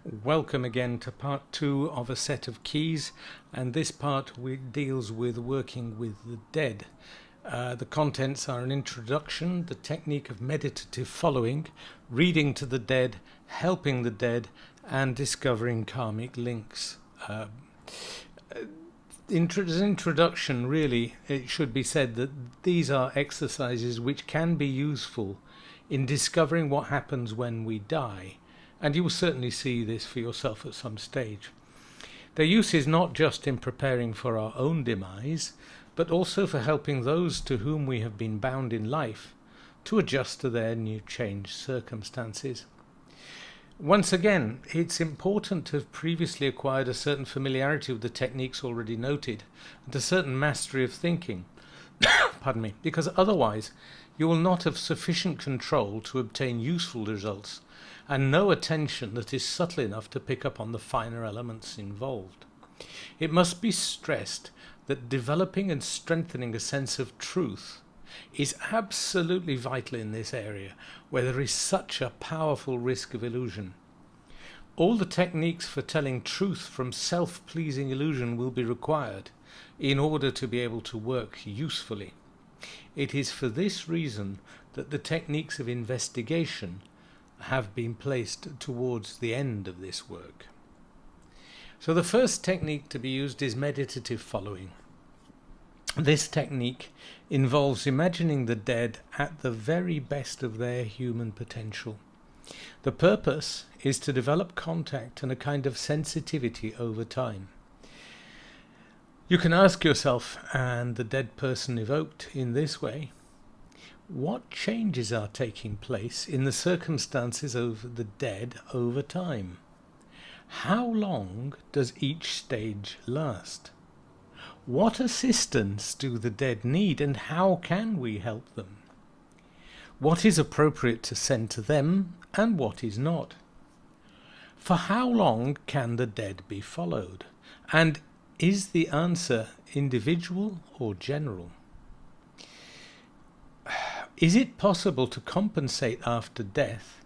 Welcome again to part 2 of a set of keys, and this part deals with working with the dead. The contents are an introduction, the technique of meditative following, reading to the dead, helping the dead, and discovering karmic links. As introduction, really, it should be said that these are exercises which can be useful in discovering what happens when we die. And you will certainly see this for yourself at some stage. Their use is not just in preparing for our own demise, but also for helping those to whom we have been bound in life to adjust to their new changed circumstances. Once again, it's important to have previously acquired a certain familiarity with the techniques already noted, and a certain mastery of thinking, pardon me, because otherwise you will not have sufficient control to obtain useful results, and no attention that is subtle enough to pick up on the finer elements involved. It must be stressed that developing and strengthening a sense of truth is absolutely vital in this area, where there is such a powerful risk of illusion. All the techniques for telling truth from self-pleasing illusion will be required in order to be able to work usefully. It is for this reason that the techniques of investigation have been placed towards the end of this work. So the first technique to be used is meditative following. This technique involves imagining the dead at the very best of their human potential. The purpose is to develop contact and a kind of sensitivity over time. You can ask yourself, and the dead person evoked in this way, what changes are taking place in the circumstances of the dead over time? How long does each stage last? What assistance do the dead need, and how can we help them? What is appropriate to send to them, and what is not? For how long can the dead be followed? And is the answer individual or general? Is it possible to compensate after death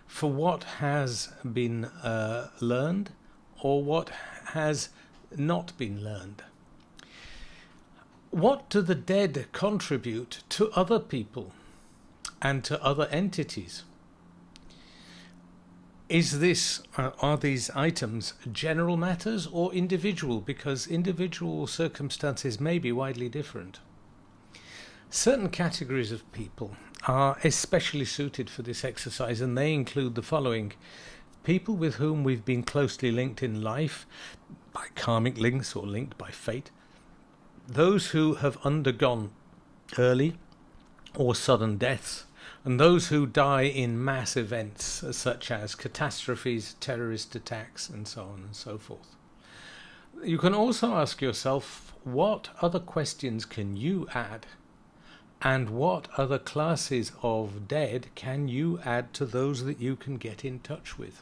for what has been learned or what has not been learned? What do the dead contribute to other people and to other entities? Are these items general matters or individual? Because individual circumstances may be widely different. Certain categories of people are especially suited for this exercise, and they include the following: people with whom we've been closely linked in life by karmic links or linked by fate, those who have undergone early or sudden deaths, and those who die in mass events such as catastrophes, terrorist attacks, and so on and so forth. You can also ask yourself, what other questions can you add? And what other classes of dead can you add to those that you can get in touch with?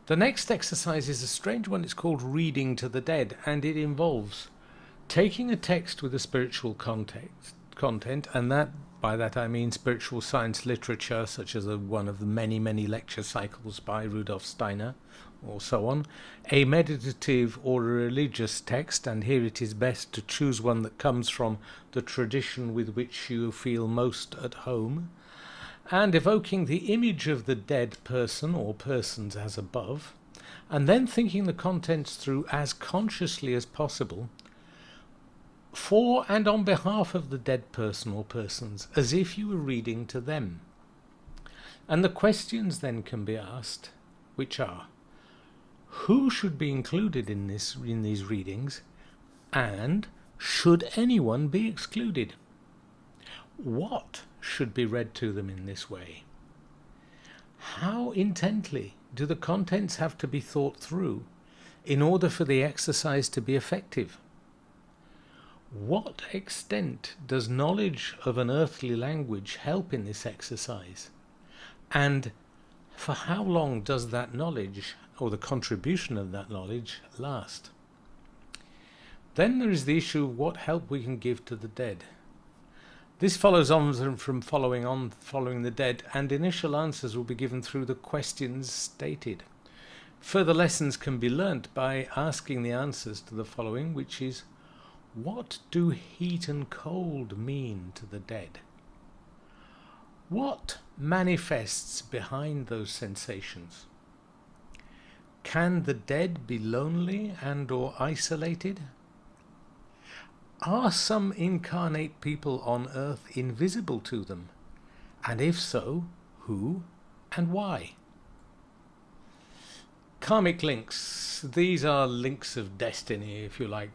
The next exercise is a strange one. It's called reading to the dead, and it involves taking a text with a spiritual content, and by that I mean spiritual science literature, such as one of the many lecture cycles by Rudolf Steiner, or so on, a meditative or a religious text, and here it is best to choose one that comes from the tradition with which you feel most at home, and evoking the image of the dead person or persons as above, and then thinking the contents through as consciously as possible for and on behalf of the dead person or persons, as if you were reading to them. And the questions then can be asked, which are: who should be included in these readings, and should anyone be excluded? What should be read to them in this way? How intently do the contents have to be thought through in order for the exercise to be effective? What extent does knowledge of an earthly language help in this exercise? And for how long does that knowledge, or the contribution of that knowledge, last? Then there is the issue of what help we can give to the dead. This follows on from following the dead, and initial answers will be given through the questions stated. Further lessons can be learnt by asking the answers to the following, which is, what do heat and cold mean to the dead? What manifests behind those sensations? Can the dead be lonely and or isolated? Are some incarnate people on earth invisible to them? And if so, who and why? Karmic links. These are links of destiny, if you like.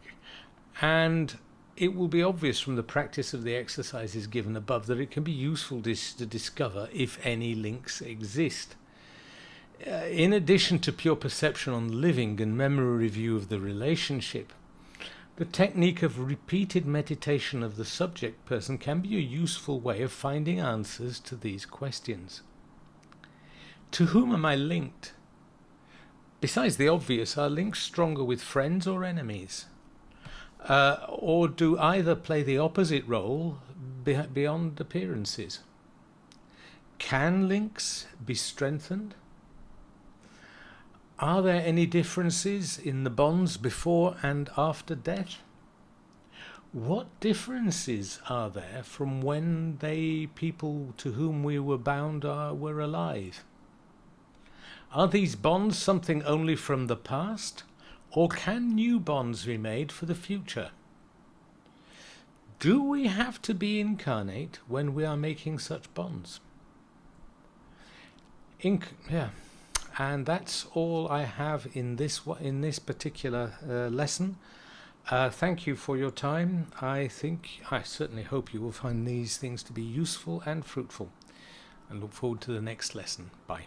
And it will be obvious from the practice of the exercises given above that it can be useful to discover if any links exist. In addition to pure perception on living and memory review of the relationship, the technique of repeated meditation of the subject person can be a useful way of finding answers to these questions. To whom am I linked? Besides the obvious, are links stronger with friends or enemies? Or do either play the opposite role beyond appearances? Can links be strengthened? Are there any differences in the bonds before and after death? What differences are there from when people to whom we were bound were alive? Are these bonds something only from the past, or can new bonds be made for the future? Do we have to be incarnate when we are making such bonds? And that's all I have in this particular lesson. Thank you for your time. I certainly hope you will find these things to be useful and fruitful, and look forward to the next lesson. Bye.